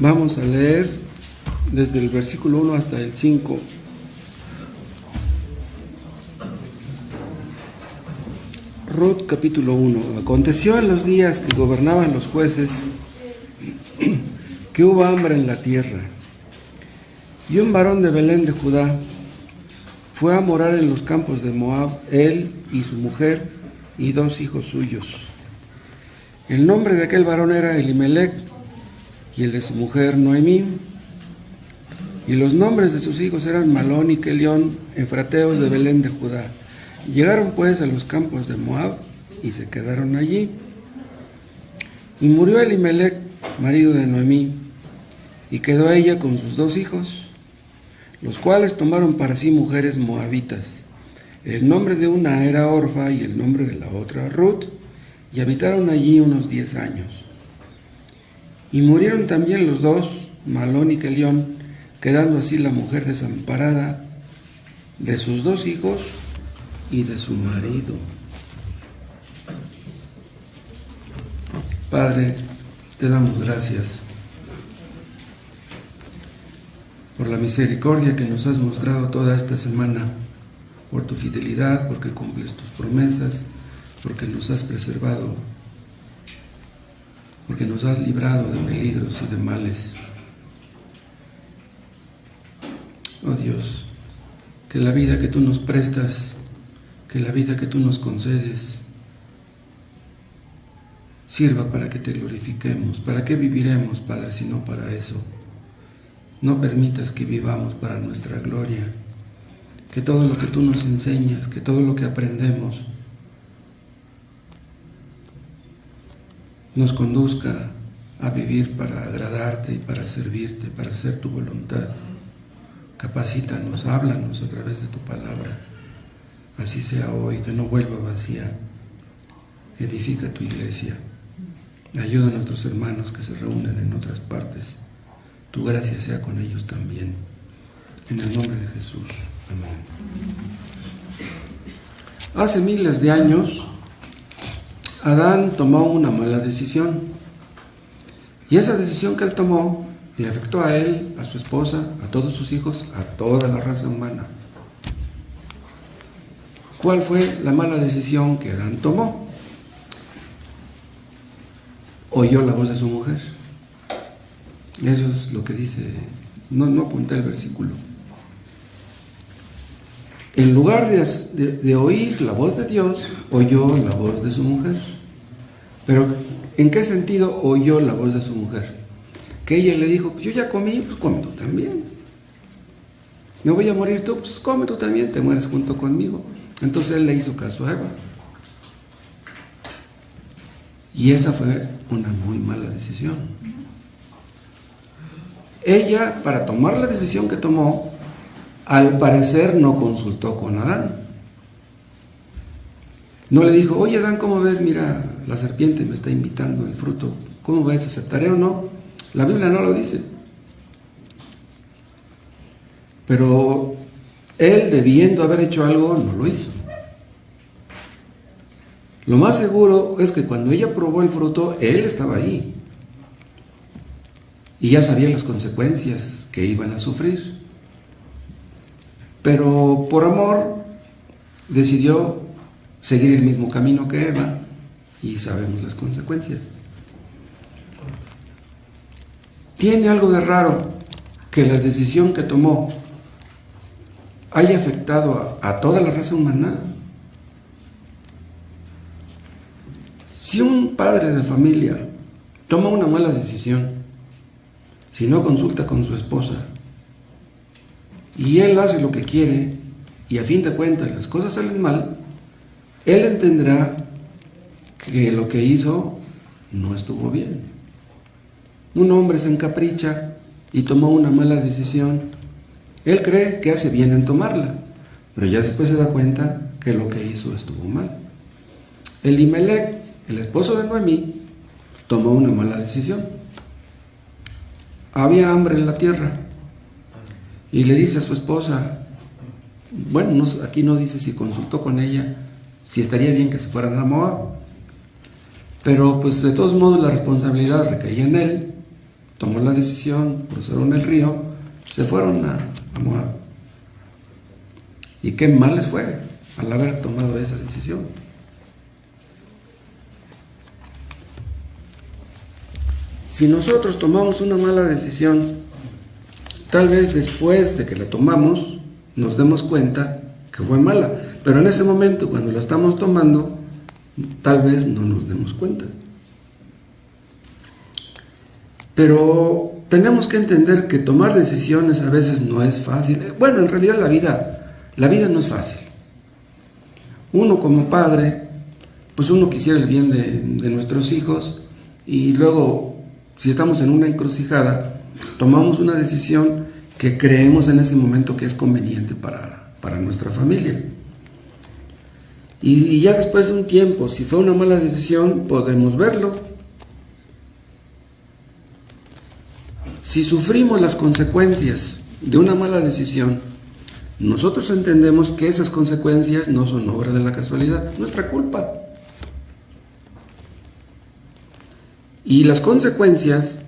Vamos a leer desde el versículo 1 hasta el 5. Ruth capítulo 1. Aconteció en los días que gobernaban los jueces que hubo hambre en la tierra, y un varón de Belén de Judá fue a morar en los campos de Moab, él y su mujer y 2 hijos suyos. El nombre de aquel varón era Elimelec, y el de su mujer Noemí, y los nombres de sus hijos eran Malón y Kelión, efrateos de Belén de Judá. Llegaron pues a los campos de Moab y se quedaron allí. Y murió Elimelec, marido de Noemí, y quedó ella con sus 2 hijos, los cuales tomaron para sí mujeres moabitas. El nombre de una era Orfa y el nombre de la otra Ruth, y habitaron allí unos 10 años. Y murieron también los 2, Malón y Kelión, quedando así la mujer desamparada de sus 2 hijos y de su marido. Padre, te damos gracias por la misericordia que nos has mostrado toda esta semana, por tu fidelidad, porque cumples tus promesas, porque nos has preservado, porque nos has librado de peligros y de males. Oh Dios, que la vida que tú nos prestas, que la vida que tú nos concedes, sirva para que te glorifiquemos. ¿Para qué viviremos, Padre, si no para eso? No permitas que vivamos para nuestra gloria, que todo lo que tú nos enseñas, que todo lo que aprendemos, nos conduzca a vivir para agradarte y para servirte, para hacer tu voluntad. Capacítanos, háblanos a través de tu palabra. Así sea hoy, que no vuelva vacía. Edifica tu iglesia. Ayuda a nuestros hermanos que se reúnen en otras partes. Tu gracia sea con ellos también. En el nombre de Jesús. Amén. Hace miles de años, Adán tomó una mala decisión. Y esa decisión que él tomó le afectó a él, a su esposa, a todos sus hijos, a toda la raza humana. ¿Cuál fue la mala decisión que Adán tomó? Oyó la voz de su mujer. Eso es lo que dice, no apunté el versículo. En lugar de oír la voz de Dios, oyó la voz de su mujer. Pero, ¿en qué sentido oyó la voz de su mujer? Que ella le dijo, pues yo ya comí, pues come tú también. ¿Me voy a morir tú? Pues come tú también, te mueres junto conmigo. Entonces él le hizo caso a Eva. Y esa fue una muy mala decisión. Ella, para tomar la decisión que tomó, al parecer no consultó con Adán. No le dijo, oye Adán, ¿cómo ves? Mira, la serpiente me está invitando el fruto. ¿Cómo ves? ¿Aceptaré o no? La Biblia no lo dice. Pero él, debiendo haber hecho algo, no lo hizo. Lo más seguro es que cuando ella probó el fruto, él estaba ahí. Y ya sabía las consecuencias que iban a sufrir. Pero por amor decidió seguir el mismo camino que Eva, y sabemos las consecuencias. ¿Tiene algo de raro que la decisión que tomó haya afectado a toda la raza humana? Si un padre de familia toma una mala decisión, si no consulta con su esposa, y él hace lo que quiere, y a fin de cuentas las cosas salen mal, él entenderá que lo que hizo no estuvo bien. Un hombre se encapricha y tomó una mala decisión. Él cree que hace bien en tomarla, pero ya después se da cuenta que lo que hizo estuvo mal. Elimelec, el esposo de Noemí, tomó una mala decisión. Había hambre en la tierra y le dice a su esposa, bueno, aquí no dice si consultó con ella, si estaría bien que se fueran a Moab, pero pues de todos modos la responsabilidad recaía en él. tomó la decisión, cruzaron el río, se fueron a Moab. Y qué mal les fue al haber tomado esa decisión. Si nosotros tomamos una mala decisión, tal vez después de que la tomamos, nos demos cuenta que fue mala. Pero en ese momento, cuando la estamos tomando, tal vez no nos demos cuenta. Pero tenemos que entender que tomar decisiones a veces no es fácil. Bueno, en realidad la vida no es fácil. Uno como padre, pues uno quisiera el bien de nuestros hijos, y luego, si estamos en una encrucijada, tomamos una decisión que creemos en ese momento que es conveniente para nuestra familia. Y ya después de un tiempo, si fue una mala decisión, podemos verlo. Si sufrimos las consecuencias de una mala decisión, nosotros entendemos que esas consecuencias no son obra de la casualidad, nuestra culpa. Y las consecuencias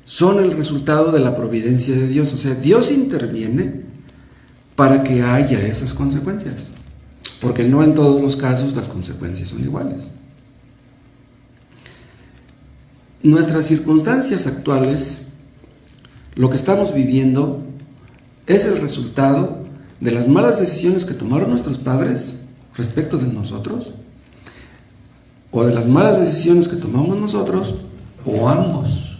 son el resultado de la providencia de Dios. O sea, Dios interviene para que haya esas consecuencias, porque no en todos los casos las consecuencias son iguales. Nuestras circunstancias actuales, lo que estamos viviendo, es el resultado de las malas decisiones que tomaron nuestros padres respecto de nosotros, o de las malas decisiones que tomamos nosotros, o ambos.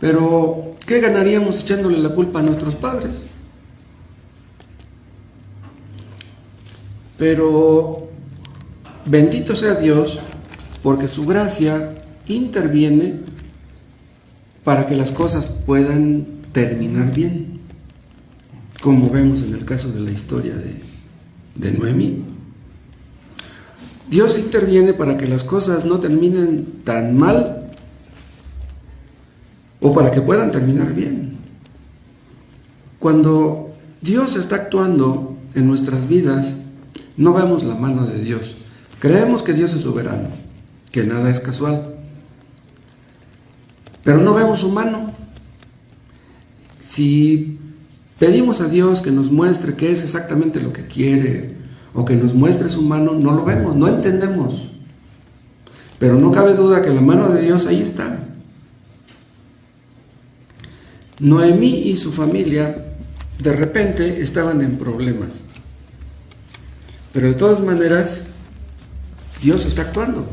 Pero, ¿qué ganaríamos echándole la culpa a nuestros padres? Pero, bendito sea Dios, porque su gracia interviene para que las cosas puedan terminar bien, como vemos en el caso de la historia de Noemí. Dios interviene para que las cosas no terminen tan mal, o para que puedan terminar bien. Cuando Dios está actuando en nuestras vidas, no vemos la mano de Dios. Creemos que Dios es soberano, que nada es casual, pero no vemos su mano. Si pedimos a Dios que nos muestre qué es exactamente lo que quiere, o que nos muestre su mano, no lo vemos, no entendemos. Pero no cabe duda que la mano de Dios ahí está. Noemí y su familia de repente estaban en problemas, pero de todas maneras Dios está actuando.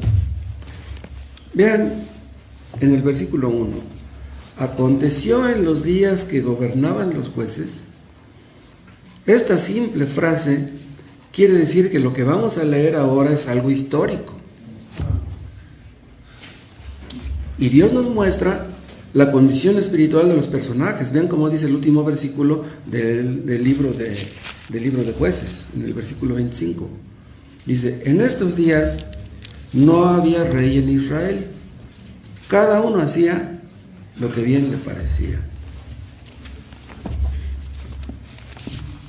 Vean en el versículo 1: aconteció en los días que gobernaban los jueces. Esta simple frase quiere decir que lo que vamos a leer ahora es algo histórico. Y Dios nos muestra la condición espiritual de los personajes. Vean cómo dice el último versículo del libro de Jueces, en el versículo 25. Dice: en estos días no había rey en Israel. Cada uno hacía lo que bien le parecía.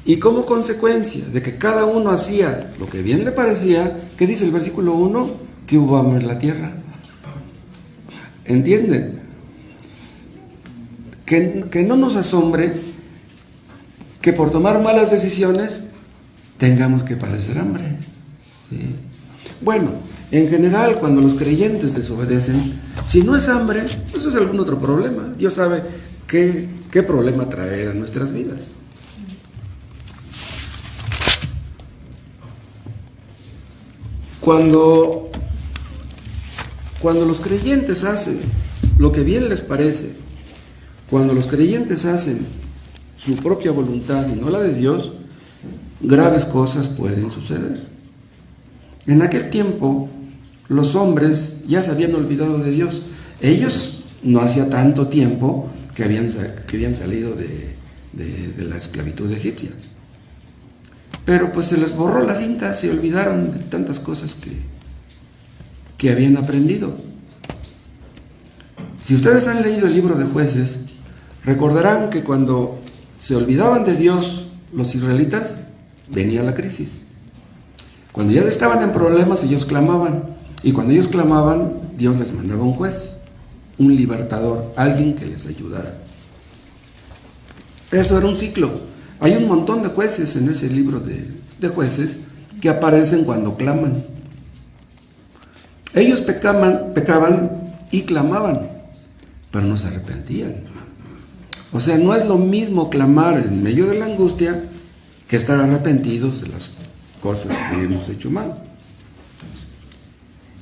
Y como consecuencia de que cada uno hacía lo que bien le parecía, ¿qué dice el versículo 1? Que hubo hambre en la tierra. ¿Entienden? Que no nos asombre que por tomar malas decisiones tengamos que padecer hambre. ¿Sí? Bueno, en general, cuando los creyentes desobedecen, si no es hambre, eso es algún otro problema. Dios sabe qué problema traer a nuestras vidas. Cuando los creyentes hacen lo que bien les parece, cuando los creyentes hacen su propia voluntad y no la de Dios, graves cosas pueden suceder. En aquel tiempo, los hombres ya se habían olvidado de Dios. Ellos no hacía tanto tiempo que habían salido de la esclavitud egipcia. Pero pues se les borró la cinta, se olvidaron de tantas cosas que habían aprendido. Si ustedes han leído el libro de Jueces, recordarán que cuando se olvidaban de Dios los israelitas, venía la crisis. Cuando ya estaban en problemas, ellos clamaban. Y cuando ellos clamaban, Dios les mandaba un juez. un libertador, alguien que les ayudara. Eso era un ciclo. Hay un montón de jueces en ese libro de jueces que aparecen cuando claman. Ellos pecaban y clamaban, pero no se arrepentían. O sea, no es lo mismo clamar en medio de la angustia que estar arrepentidos de las cosas que hemos hecho mal.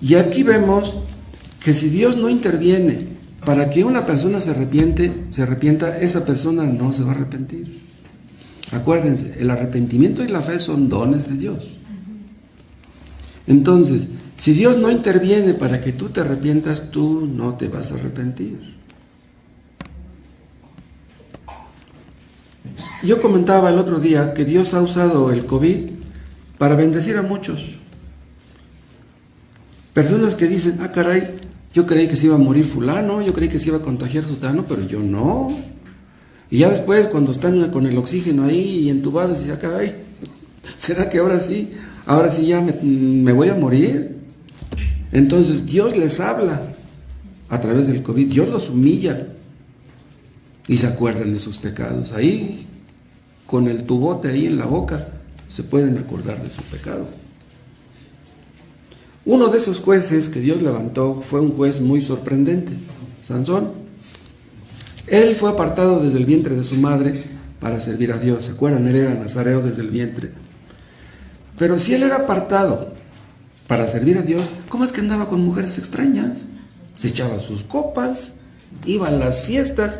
Y aquí vemos que si Dios no interviene para que una persona se arrepienta, esa persona no se va a arrepentir. Acuérdense, el arrepentimiento y la fe son dones de Dios. Entonces, si Dios no interviene para que tú te arrepientas, tú no te vas a arrepentir. Yo comentaba el otro día que Dios ha usado el COVID para bendecir a muchos. Personas que dicen, ah caray, yo creí que se iba a morir fulano, yo creí que se iba a contagiar sutano, pero yo no. Y ya después, cuando están con el oxígeno ahí y entubados, dicen, ah caray, ¿será que ahora sí ya me voy a morir? Entonces Dios les habla a través del COVID, Dios los humilla y se acuerdan de sus pecados. Ahí, con el tubote ahí en la boca, se pueden acordar de su pecado. Uno de esos jueces que Dios levantó fue un juez muy sorprendente, Sansón. Él fue apartado desde el vientre de su madre para servir a Dios. ¿Se acuerdan? Él era nazareo desde el vientre. Pero si él era apartado para servir a Dios, ¿cómo es que andaba con mujeres extrañas? Se echaba sus copas, iba a las fiestas,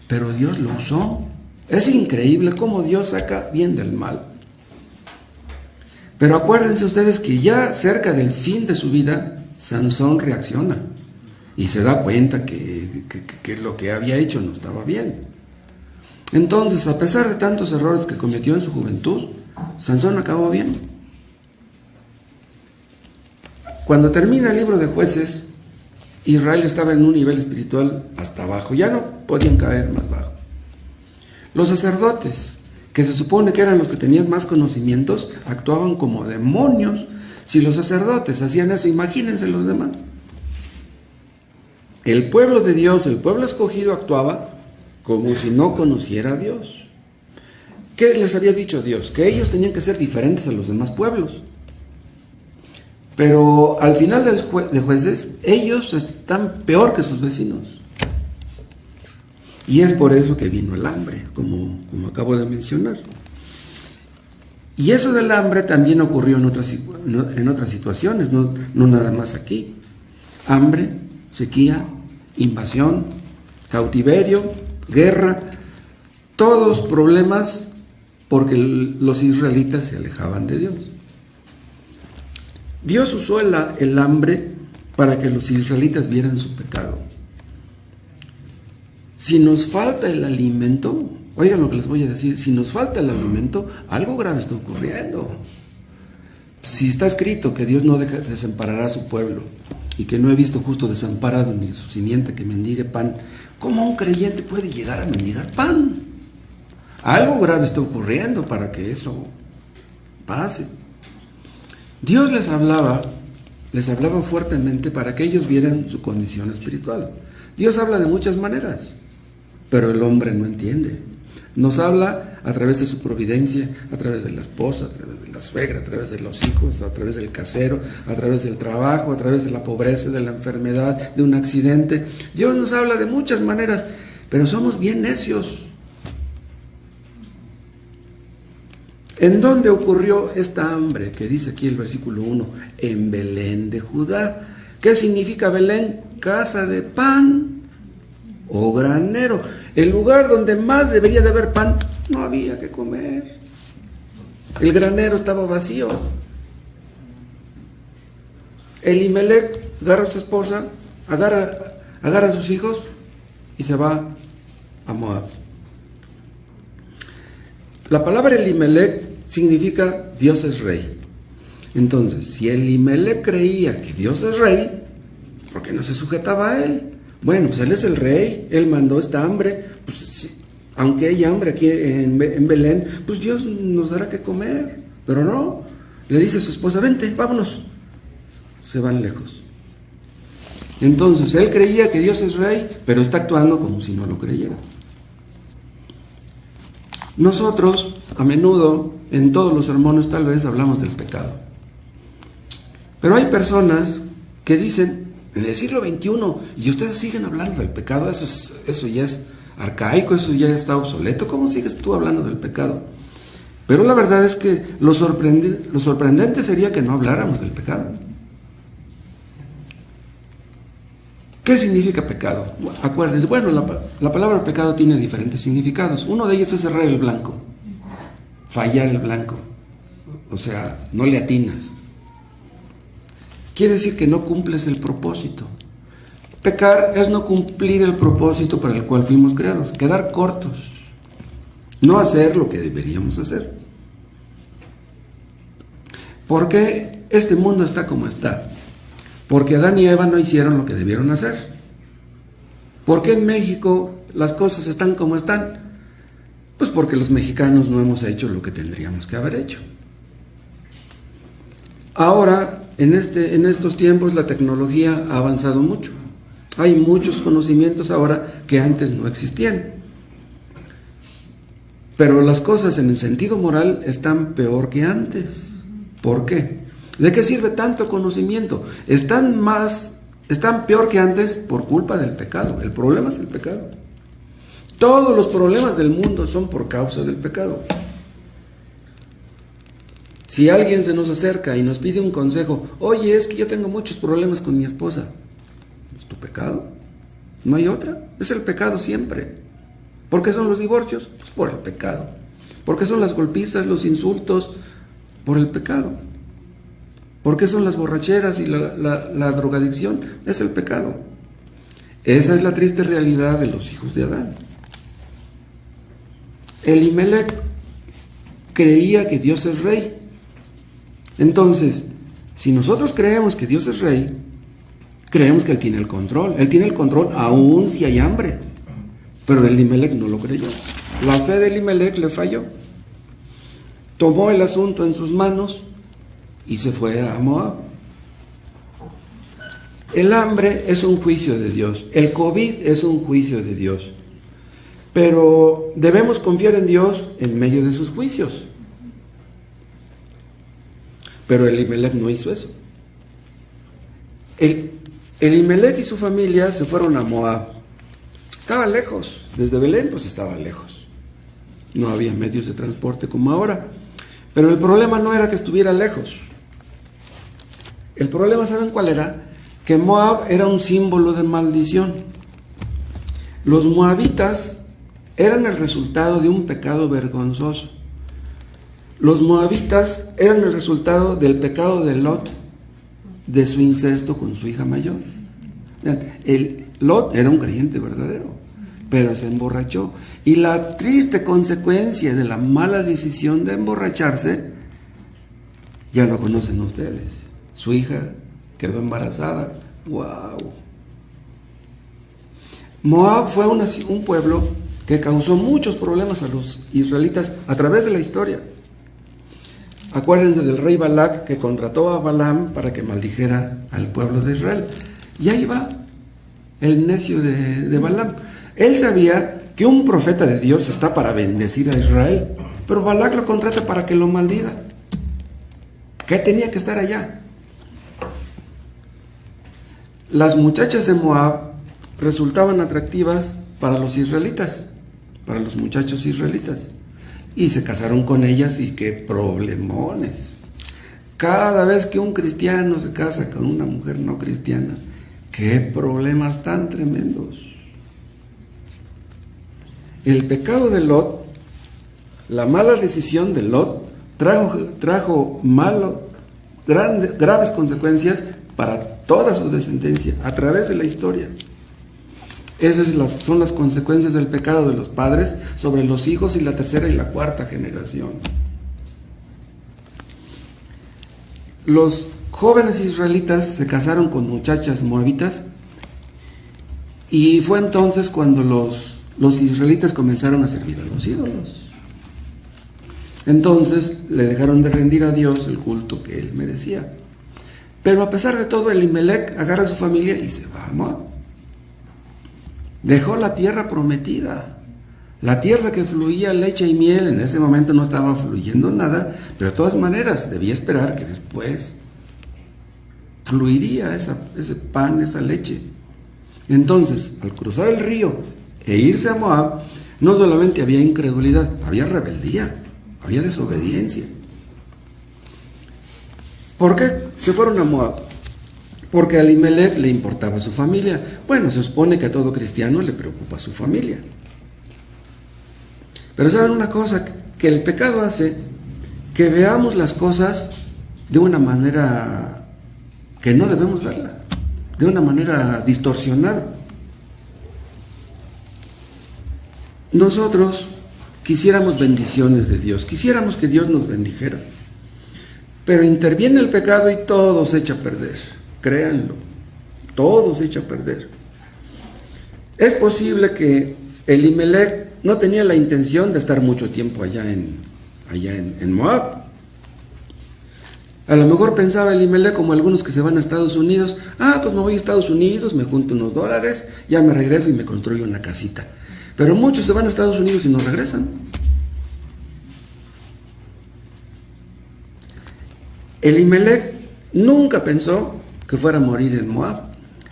pero Dios lo usó. Es increíble cómo Dios saca bien del mal. Pero acuérdense ustedes que ya cerca del fin de su vida, Sansón reacciona y se da cuenta que lo que había hecho no estaba bien. Entonces, a pesar de tantos errores que cometió en su juventud, Sansón acabó bien. Cuando termina el libro de Jueces, Israel estaba en un nivel espiritual hasta abajo, ya no podían caer más bajo. Los sacerdotes, que se supone que eran los que tenían más conocimientos, actuaban como demonios. Si los sacerdotes hacían eso, imagínense los demás. El pueblo de Dios, el pueblo escogido, actuaba como si no conociera a Dios. ¿Qué les había dicho Dios? Que ellos tenían que ser diferentes a los demás pueblos. Pero al final de Jueces, ellos están peor que sus vecinos. Y es por eso que vino el hambre, como acabo de mencionar. Y eso del hambre también ocurrió en otras situaciones, no nada más aquí. Hambre, sequía, invasión, cautiverio, guerra, todos problemas porque los israelitas se alejaban de Dios. Dios usó el hambre para que los israelitas vieran su pecado. Si nos falta el alimento, oigan lo que les voy a decir, si nos falta el alimento, algo grave está ocurriendo. Si está escrito que Dios no desamparará a su pueblo y que no he visto justo desamparado ni su simiente que mendigue pan, ¿cómo un creyente puede llegar a mendigar pan? Algo grave está ocurriendo para que eso pase. Dios les hablaba fuertemente para que ellos vieran su condición espiritual. Dios habla de muchas maneras, pero el hombre no entiende. Nos habla a través de su providencia, a través de la esposa, a través de la suegra, a través de los hijos, a través del casero, a través del trabajo, a través de la pobreza, de la enfermedad, de un accidente. Dios nos habla de muchas maneras, pero somos bien necios. ¿En dónde ocurrió esta hambre? Que dice aquí el versículo 1, en Belén de Judá. ¿Qué significa Belén? Casa de pan o granero. El lugar donde más debería de haber pan, no había que comer. El granero estaba vacío. Elimelec agarra a su esposa, agarra a sus hijos y se va a Moab. La palabra Elimelec significa Dios es rey. Entonces, si Elimelec creía que Dios es rey, ¿por qué no se sujetaba a él? Bueno, pues él es el rey, él mandó esta hambre, pues sí, aunque haya hambre aquí en Belén, pues Dios nos dará que comer. Pero no, le dice a su esposa, vente, vámonos. Se van lejos. Entonces, él creía que Dios es rey, pero está actuando como si no lo creyera. Nosotros, a menudo, en todos los sermones tal vez hablamos del pecado. Pero hay personas que dicen, en el siglo XXI, y ustedes siguen hablando del pecado, eso ya es arcaico, eso ya está obsoleto. ¿Cómo sigues tú hablando del pecado? Pero la verdad es que lo sorprendente sería que no habláramos del pecado. ¿Qué significa pecado? Acuérdense, bueno, la palabra pecado tiene diferentes significados. Uno de ellos es errar el blanco, fallar el blanco, o sea, no le atinas. Quiere decir que no cumples el propósito. Pecar es no cumplir el propósito para el cual fuimos creados, quedar cortos, no hacer lo que deberíamos hacer. ¿Por qué este mundo está como está? Porque Adán y Eva no hicieron lo que debieron hacer. ¿Por qué en México las cosas están como están? Pues porque los mexicanos no hemos hecho lo que tendríamos que haber hecho. Ahora, en estos tiempos, la tecnología ha avanzado mucho. Hay muchos conocimientos ahora que antes no existían. Pero las cosas en el sentido moral están peor que antes. ¿Por qué? ¿De qué sirve tanto conocimiento? Están peor que antes por culpa del pecado. El problema es el pecado. Todos los problemas del mundo son por causa del pecado. Si alguien se nos acerca y nos pide un consejo, oye, es que yo tengo muchos problemas con mi esposa, ¿es tu pecado? No hay otra, es el pecado siempre. ¿Por qué son los divorcios? Pues por el pecado. ¿Por qué son las golpizas, los insultos? Por el pecado. ¿Por qué son las borracheras y la drogadicción? Es el pecado. Esa es la triste realidad de los hijos de Adán. Elimelec creía que Dios es rey. Entonces, si nosotros creemos que Dios es rey, creemos que Él tiene el control. Él tiene el control aún si hay hambre. Pero Elimelec no lo creyó. La fe de Elimelec le falló. Tomó el asunto en sus manos y se fue a Moab. El hambre es un juicio de Dios. El COVID es un juicio de Dios. Pero debemos confiar en Dios en medio de sus juicios. Pero Elimelec no hizo eso. Elimelec y su familia se fueron a Moab. Estaba lejos. Desde Belén, pues estaba lejos. No había medios de transporte como ahora. Pero el problema no era que estuviera lejos. El problema, ¿saben cuál era? Que Moab era un símbolo de maldición. Los moabitas eran el resultado de un pecado vergonzoso. Los moabitas eran el resultado del pecado de Lot, de su incesto con su hija mayor. Lot era un creyente verdadero, pero se emborrachó. Y la triste consecuencia de la mala decisión de emborracharse, ya lo conocen ustedes. Su hija quedó embarazada. ¡Wow! Moab fue un pueblo que causó muchos problemas a los israelitas a través de la historia. Acuérdense del rey Balac que contrató a Balaam para que maldijera al pueblo de Israel. Y ahí va el necio de Balaam. Él sabía que un profeta de Dios está para bendecir a Israel, pero Balac lo contrata para que lo maldiga. ¿Qué tenía que estar allá? Las muchachas de Moab resultaban atractivas para los israelitas, para los muchachos israelitas. Y se casaron con ellas y qué problemones. Cada vez que un cristiano se casa con una mujer no cristiana, qué problemas tan tremendos. El pecado de Lot, la mala decisión de Lot, trajo graves consecuencias para toda su descendencia a través de la historia. Esas son las consecuencias del pecado de los padres sobre los hijos y la tercera y la cuarta generación. Los jóvenes israelitas se casaron con muchachas moabitas y fue entonces cuando los israelitas comenzaron a servir a los ídolos. Entonces le dejaron de rendir a Dios el culto que él merecía. Pero a pesar de todo, Elimelec agarra a su familia y se va a Moab. Dejó la tierra prometida. La tierra que fluía leche y miel, en ese momento no estaba fluyendo nada, pero de todas maneras debía esperar que después fluiría ese pan, esa leche. Entonces, al cruzar el río e irse a Moab, no solamente había incredulidad, había rebeldía, había desobediencia. ¿Por qué se fueron a Moab? Porque a Elimelec le importaba su familia. Bueno, se supone que a todo cristiano le preocupa su familia. Pero ¿saben una cosa? Que el pecado hace que veamos las cosas de una manera que no debemos verla, de una manera distorsionada. Nosotros quisiéramos bendiciones de Dios, quisiéramos que Dios nos bendijera, pero interviene el pecado y todo se echa a perder, créanlo, todo se echa a perder. Es posible que Elimelec no tenía la intención de estar mucho tiempo allá en Moab. A lo mejor pensaba Elimelec como algunos que se van a Estados Unidos. Pues me voy a Estados Unidos, me junto unos dólares, ya me regreso y me construyo una casita. Pero muchos se van a Estados Unidos y no regresan. Elimelec nunca pensó que fuera a morir en Moab.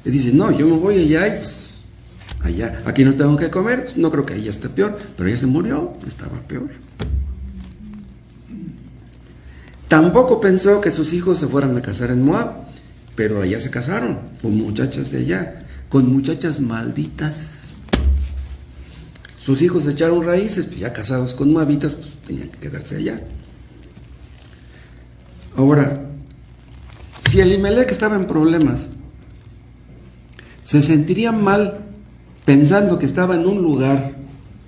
Le dice, no, yo me voy allá y pues allá, aquí no tengo que comer, pues no creo que allá esté peor, pero ella se murió, estaba peor. Tampoco pensó que sus hijos se fueran a casar en Moab, pero allá se casaron, con muchachas de allá, con muchachas malditas. Sus hijos se echaron raíces, pues ya casados con moabitas, pues tenían que quedarse allá. Ahora, si Elimelec estaba en problemas, se sentiría mal pensando que estaba en un lugar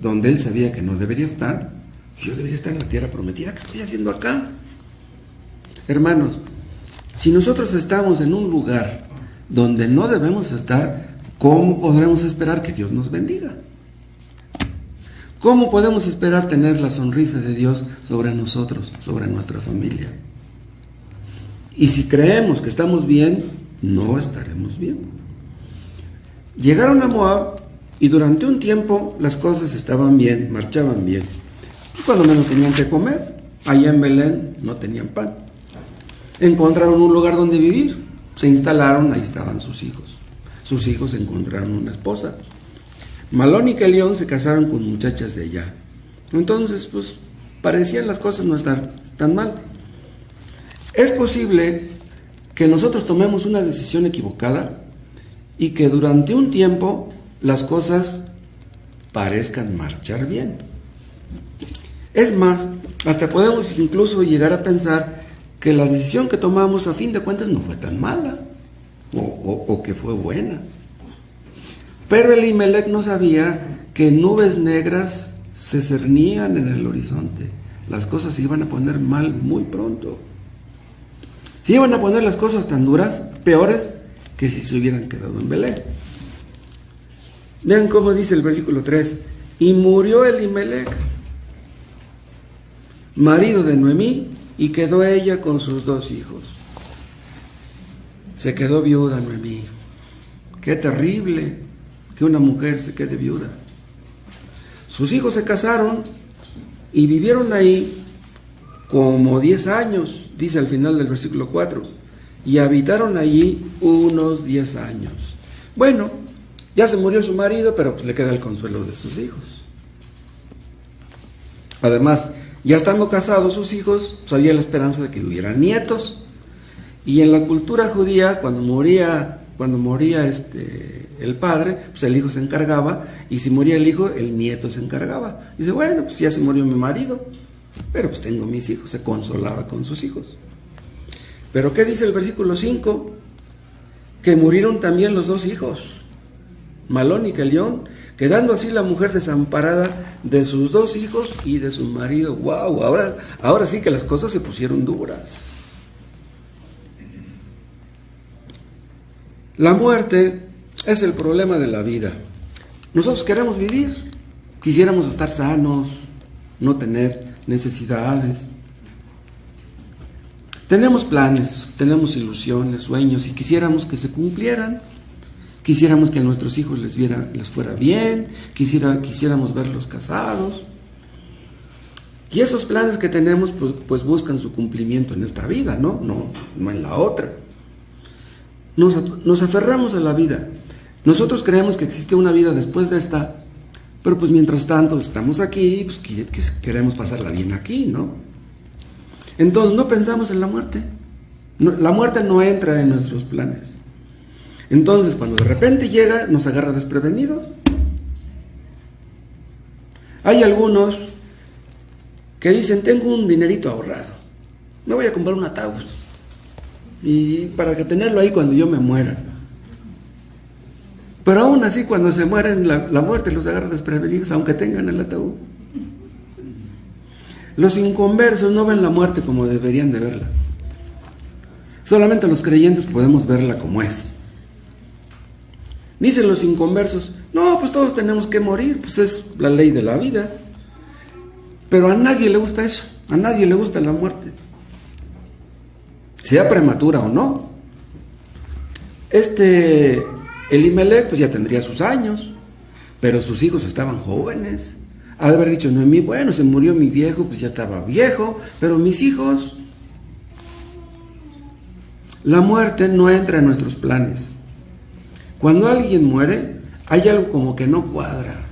donde él sabía que no debería estar. Yo debería estar en la tierra prometida. ¿Qué estoy haciendo acá? Hermanos, si nosotros estamos en un lugar donde no debemos estar, ¿cómo podremos esperar que Dios nos bendiga? ¿Cómo podemos esperar tener la sonrisa de Dios sobre nosotros, sobre nuestra familia? Y si creemos que estamos bien, no estaremos bien. Llegaron a Moab y durante un tiempo las cosas estaban bien, marchaban bien. Y cuando menos tenían que comer, allá en Belén no tenían pan. Encontraron un lugar donde vivir, se instalaron, ahí estaban sus hijos. Sus hijos encontraron una esposa. Malón y Kelión se casaron con muchachas de allá. Entonces, pues, parecían las cosas no estar tan mal. Es posible que nosotros tomemos una decisión equivocada y que durante un tiempo las cosas parezcan marchar bien. Es más, hasta podemos incluso llegar a pensar que la decisión que tomamos a fin de cuentas no fue tan mala o que fue buena. Pero Elimelec no sabía que nubes negras se cernían en el horizonte. Las cosas se iban a poner mal muy pronto. Se iban a poner las cosas tan duras, peores, que si se hubieran quedado en Belén. Vean cómo dice el versículo 3. Y murió Elimelec, marido de Noemí, y quedó ella con sus 2 hijos. Se quedó viuda Noemí. Qué terrible que una mujer se quede viuda. Sus hijos se casaron y vivieron ahí como 10 años, dice al final del versículo 4, y habitaron allí unos 10 años. Bueno, ya se murió su marido, pero pues le queda el consuelo de sus hijos. Además, ya estando casados sus hijos, pues había la esperanza de que hubieran nietos. Y en la cultura judía, cuando moría el padre, pues el hijo se encargaba, y si moría el hijo, el nieto se encargaba. Dice, bueno, pues ya se murió mi marido, pero pues tengo mis hijos. Se consolaba con sus hijos. Pero ¿qué dice el versículo 5? Que murieron también los 2 hijos, Malón y Kelión, quedando así la mujer desamparada de sus 2 hijos y de su marido. ¡Wow! Ahora sí que las cosas se pusieron duras. La muerte es el problema de la vida. Nosotros queremos vivir, quisiéramos estar sanos, no tener necesidades. Tenemos planes, tenemos ilusiones, sueños y quisiéramos que se cumplieran. Quisiéramos que a nuestros hijos les fuera bien, quisiéramos verlos casados. Y esos planes que tenemos pues buscan su cumplimiento en esta vida, no en la otra. Nos aferramos a la vida. Nosotros creemos que existe una vida después de esta, pero pues mientras tanto estamos aquí, pues queremos pasarla bien aquí, ¿no? Entonces no pensamos en la muerte. La muerte no entra en nuestros planes. Entonces cuando de repente llega, nos agarra desprevenidos. Hay algunos que dicen, tengo un dinerito ahorrado, me voy a comprar un ataúd y para que tenerlo ahí cuando yo me muera. Pero aún así cuando se mueren, la muerte los agarra desprevenidos, aunque tengan el ataúd. Los inconversos no ven la muerte como deberían de verla. Solamente los creyentes podemos verla como es. Dicen los inconversos, no, pues todos tenemos que morir, pues es la ley de la vida. Pero a nadie le gusta eso, a nadie le gusta la muerte, sea prematura o no. Elimelec pues ya tendría sus años, pero sus hijos estaban jóvenes. Ha de haber dicho Noemí, bueno, se murió mi viejo, pues ya estaba viejo, pero mis hijos. La muerte no entra en nuestros planes. Cuando alguien muere, hay algo como que no cuadra.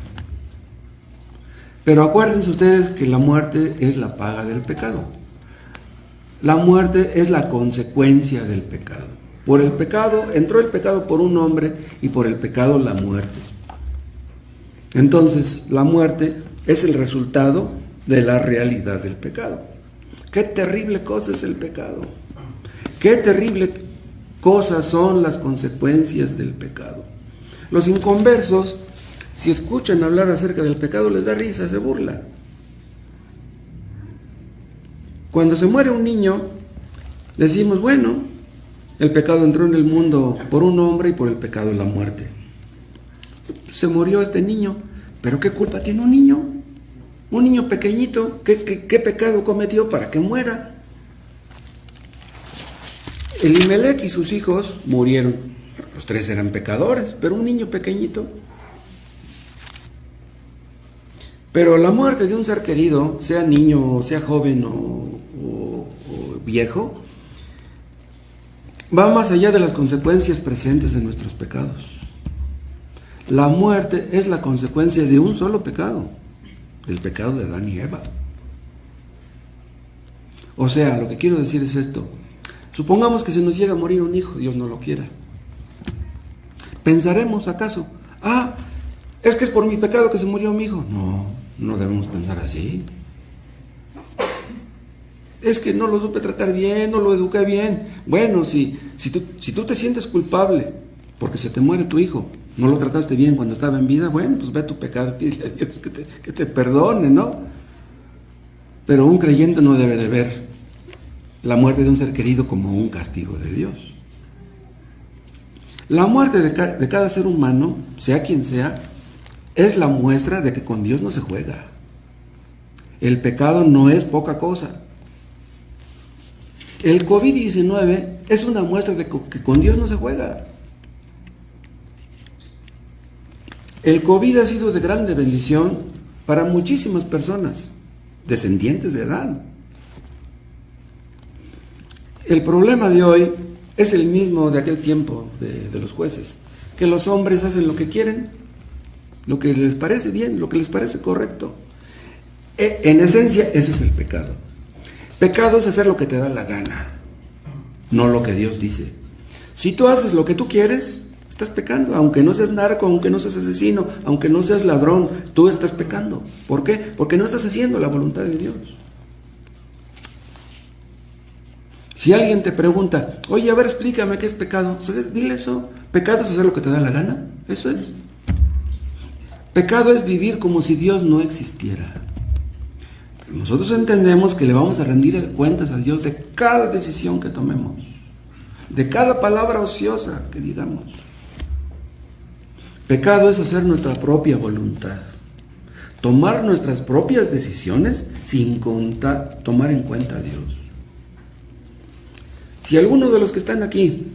Pero acuérdense ustedes que la muerte es la paga del pecado. La muerte es la consecuencia del pecado. Por el pecado, entró el pecado por un hombre y por el pecado la muerte. Entonces, la muerte es el resultado de la realidad del pecado. Qué terrible cosa es el pecado. Qué terrible cosas son las consecuencias del pecado. Los inconversos, si escuchan hablar acerca del pecado, les da risa, se burlan. Cuando se muere un niño, decimos, bueno, el pecado entró en el mundo por un hombre y por el pecado la muerte. Se murió este niño, pero ¿qué culpa tiene un niño? Un niño pequeñito, ¿qué pecado cometió para que muera? Elimelec y sus hijos murieron. Los tres eran pecadores, pero un niño pequeñito. Pero la muerte de un ser querido, sea niño, sea joven o viejo, va más allá de las consecuencias presentes de nuestros pecados. La muerte es la consecuencia de un solo pecado, del pecado de Adán y Eva. O sea, lo que quiero decir es esto. Supongamos que se nos llega a morir un hijo, Dios no lo quiera. ¿Pensaremos acaso? Es que es por mi pecado que se murió mi hijo. No debemos pensar así. Es que no lo supe tratar bien, no lo eduqué bien. Bueno, si tú te sientes culpable porque se te muere tu hijo, no lo trataste bien cuando estaba en vida, bueno, pues ve tu pecado y pídele a Dios que te perdone, ¿no? Pero un creyente no debe de ver la muerte de un ser querido como un castigo de Dios. La muerte de cada ser humano, sea quien sea, es la muestra de que con Dios no se juega. El pecado no es poca cosa. El COVID-19 es una muestra de que con Dios no se juega. El COVID ha sido de grande bendición para muchísimas personas, descendientes de Adán. El problema de hoy es el mismo de aquel tiempo de los jueces, que los hombres hacen lo que quieren, lo que les parece bien, lo que les parece correcto. En esencia, ese es el pecado. Pecado es hacer lo que te da la gana, no lo que Dios dice. Si tú haces lo que tú quieres, estás pecando. Aunque no seas narco, aunque no seas asesino, aunque no seas ladrón, tú estás pecando. ¿Por qué? Porque no estás haciendo la voluntad de Dios. Si alguien te pregunta, oye, a ver, explícame qué es pecado, dile eso. Pecado es hacer lo que te da la gana, eso es. Pecado es vivir como si Dios no existiera. Nosotros entendemos que le vamos a rendir cuentas a Dios de cada decisión que tomemos, de cada palabra ociosa que digamos. Pecado es hacer nuestra propia voluntad, tomar nuestras propias decisiones sin tomar en cuenta a Dios. Si alguno de los que están aquí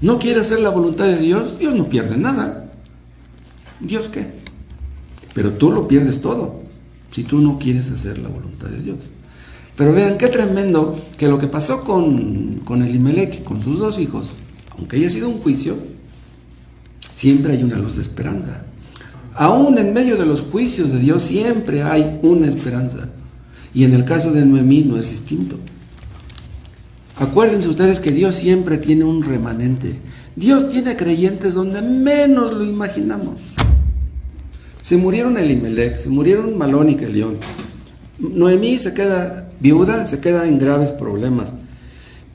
no quiere hacer la voluntad de Dios, Dios no pierde nada. ¿Dios qué? Pero tú lo pierdes todo si tú no quieres hacer la voluntad de Dios. Pero vean qué tremendo que lo que pasó con Elimelech, con sus dos hijos, aunque haya sido un juicio, siempre hay una luz de esperanza. Aún en medio de los juicios de Dios siempre hay una esperanza. Y en el caso de Noemí no es distinto. Acuérdense ustedes que Dios siempre tiene un remanente. Dios tiene creyentes donde menos lo imaginamos. Se murieron Elimelech, se murieron Malón y Kelión. Noemí se queda viuda, se queda en graves problemas.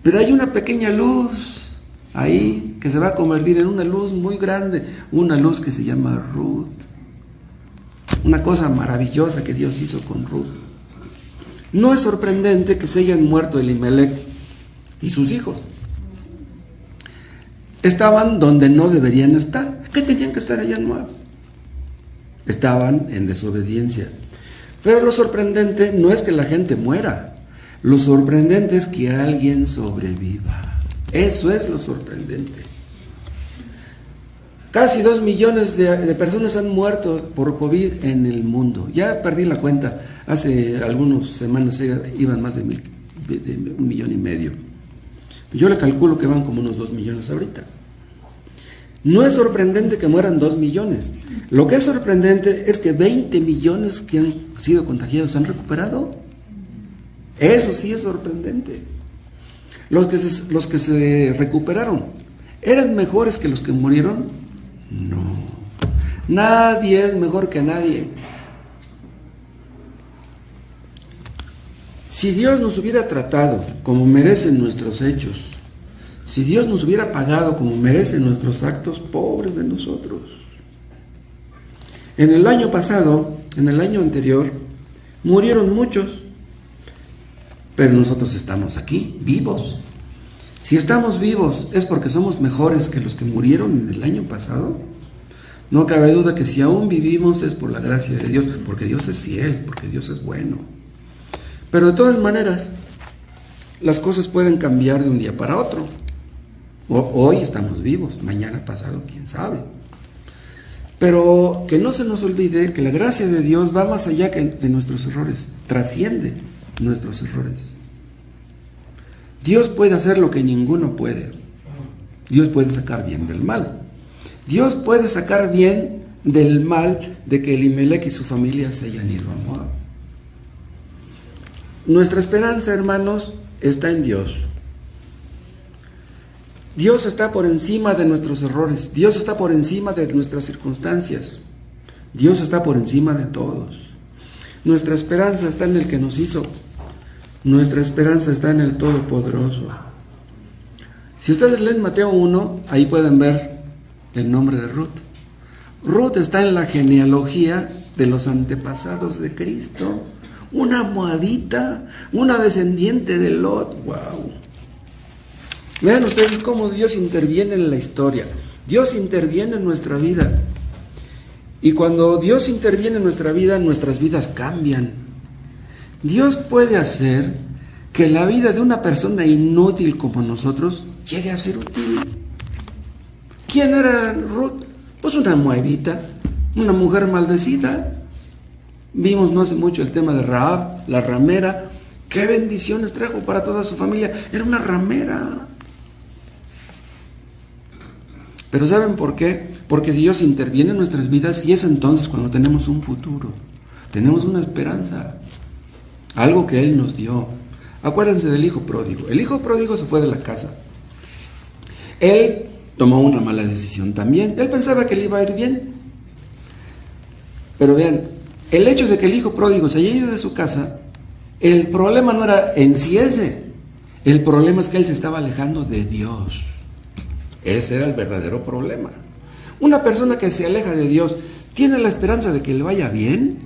Pero hay una pequeña luz ahí que se va a convertir en una luz muy grande, una luz que se llama Ruth. Una cosa maravillosa que Dios hizo con Ruth. No es sorprendente que se hayan muerto Elimelech y sus hijos. Estaban donde no deberían estar. ¿Qué tenían que estar allá en Moab? Estaban en desobediencia. Pero lo sorprendente no es que la gente muera. Lo sorprendente es que alguien sobreviva. Eso es lo sorprendente. Casi 2 millones de personas han muerto por COVID en el mundo. Ya perdí la cuenta. Hace algunas semanas iban más de 1,5 millones. Yo le calculo que van como unos 2 millones ahorita. No es sorprendente que mueran 2 millones. Lo que es sorprendente es que 20 millones que han sido contagiados se han recuperado. Eso sí es sorprendente. Los que se recuperaron, ¿eran mejores que los que murieron? No. Nadie es mejor que nadie. Si Dios nos hubiera tratado como merecen nuestros hechos, si Dios nos hubiera pagado como merecen nuestros actos, pobres de nosotros. En el año pasado, en el año anterior, murieron muchos, pero nosotros estamos aquí, vivos. Si estamos vivos, ¿es porque somos mejores que los que murieron en el año pasado? No cabe duda que si aún vivimos es por la gracia de Dios, porque Dios es fiel, porque Dios es bueno. Pero de todas maneras, las cosas pueden cambiar de un día para otro. Hoy estamos vivos, mañana pasado, quién sabe. Pero que no se nos olvide que la gracia de Dios va más allá de nuestros errores, trasciende nuestros errores. Dios puede hacer lo que ninguno puede. Dios puede sacar bien del mal. Dios puede sacar bien del mal de que Elimelech y su familia se hayan ido a Moab. Nuestra esperanza, hermanos, está en Dios. Dios está por encima de nuestros errores. Dios está por encima de nuestras circunstancias. Dios está por encima de todos. Nuestra esperanza está en el que nos hizo. Nuestra esperanza está en el Todopoderoso. Si ustedes leen Mateo 1, ahí pueden ver el nombre de Ruth. Ruth está en la genealogía de los antepasados de Cristo. Una moabita, una descendiente de Lot. ¡Wow! Vean ustedes cómo Dios interviene en la historia. Dios interviene en nuestra vida. Y cuando Dios interviene en nuestra vida, nuestras vidas cambian. Dios puede hacer que la vida de una persona inútil como nosotros llegue a ser útil. ¿Quién era Ruth? Pues una moabita, una mujer maldecida. Vimos no hace mucho el tema de Rahab, la ramera. ¡Qué bendiciones trajo para toda su familia! Era una ramera. Pero ¿saben por qué? Porque Dios interviene en nuestras vidas y es entonces cuando tenemos un futuro. Tenemos una esperanza. Algo que Él nos dio. Acuérdense del hijo pródigo. El hijo pródigo se fue de la casa. Él tomó una mala decisión también. Él pensaba que le iba a ir bien. Pero vean, el hecho de que el hijo pródigo se haya ido de su casa, el problema no era en sí ese. El problema es que él se estaba alejando de Dios. Ese era el verdadero problema. Una persona que se aleja de Dios, ¿tiene la esperanza de que le vaya bien?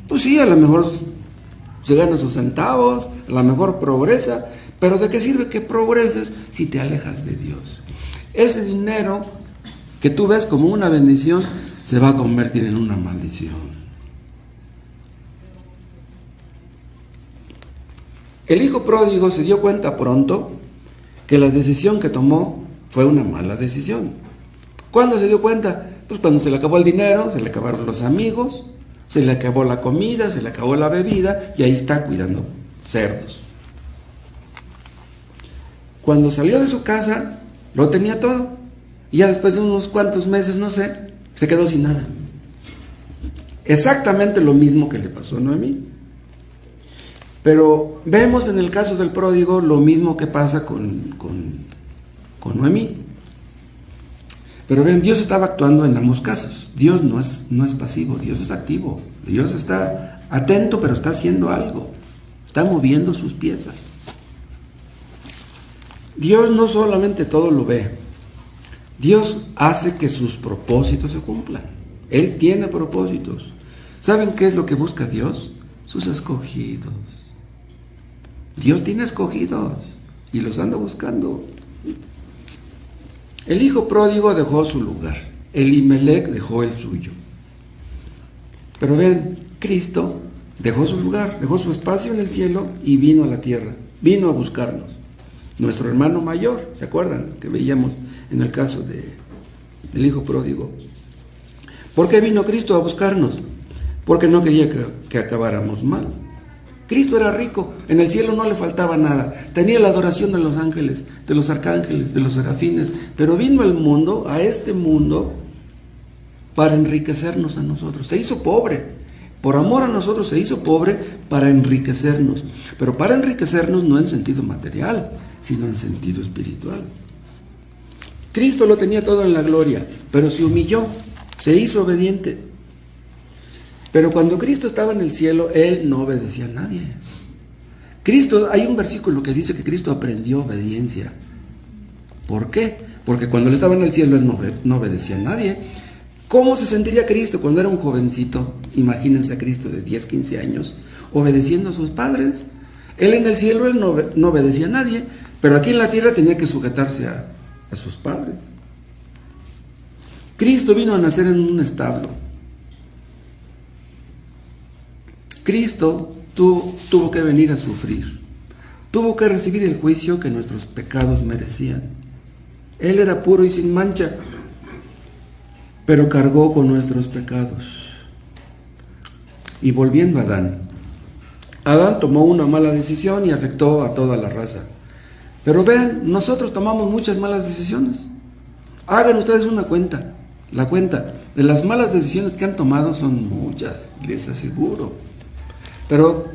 Pues sí, a lo mejor se gana sus centavos, a lo mejor progresa, pero ¿de qué sirve que progreses si te alejas de Dios? Ese dinero que tú ves como una bendición se va a convertir en una maldición. El hijo pródigo se dio cuenta pronto que la decisión que tomó fue una mala decisión. ¿Cuándo se dio cuenta? Pues cuando se le acabó el dinero, se le acabaron los amigos, se le acabó la comida, se le acabó la bebida, y ahí está cuidando cerdos. Cuando salió de su casa, lo tenía todo, y ya después de unos cuantos meses, no sé, se quedó sin nada. Exactamente lo mismo que le pasó a Noemí. Pero vemos en el caso del pródigo lo mismo que pasa con Noemí. Pero ven, Dios estaba actuando en ambos casos. Dios no es pasivo, Dios es activo. Dios está atento, pero está haciendo algo. Está moviendo sus piezas. Dios no solamente todo lo ve. Dios hace que sus propósitos se cumplan. Él tiene propósitos. ¿Saben qué es lo que busca Dios? Sus escogidos. Dios tiene escogidos y los anda buscando. El hijo pródigo dejó su lugar. Elimelec dejó el suyo. Pero ven, Cristo dejó su lugar, dejó su espacio en el cielo y vino a la tierra. Vino a buscarnos. Nuestro hermano mayor, ¿se acuerdan? Que veíamos en el caso del hijo pródigo. ¿Por qué vino Cristo a buscarnos? Porque no quería que acabáramos mal. Cristo era rico, en el cielo no le faltaba nada, tenía la adoración de los ángeles, de los arcángeles, de los serafines, pero vino al mundo, a este mundo, para enriquecernos a nosotros. Se hizo pobre, por amor a nosotros se hizo pobre para enriquecernos, pero para enriquecernos no en sentido material, sino en sentido espiritual. Cristo lo tenía todo en la gloria, pero se humilló, se hizo obediente. Pero cuando Cristo estaba en el cielo, Él no obedecía a nadie. Hay un versículo que dice que Cristo aprendió obediencia. ¿Por qué? Porque cuando Él estaba en el cielo, Él no obedecía a nadie. ¿Cómo se sentiría Cristo cuando era un jovencito? Imagínense a Cristo de 10, 15 años, obedeciendo a sus padres. Él en el cielo, Él no obedecía a nadie, pero aquí en la tierra tenía que sujetarse a sus padres. Cristo vino a nacer en un establo. Cristo tuvo que venir a sufrir, tuvo que recibir el juicio que nuestros pecados merecían. Él era puro y sin mancha, pero cargó con nuestros pecados. Y volviendo a Adán tomó una mala decisión y afectó a toda la raza. Pero vean, nosotros tomamos muchas malas decisiones. Hagan ustedes una cuenta, la cuenta de las malas decisiones que han tomado son muchas, les aseguro. Pero,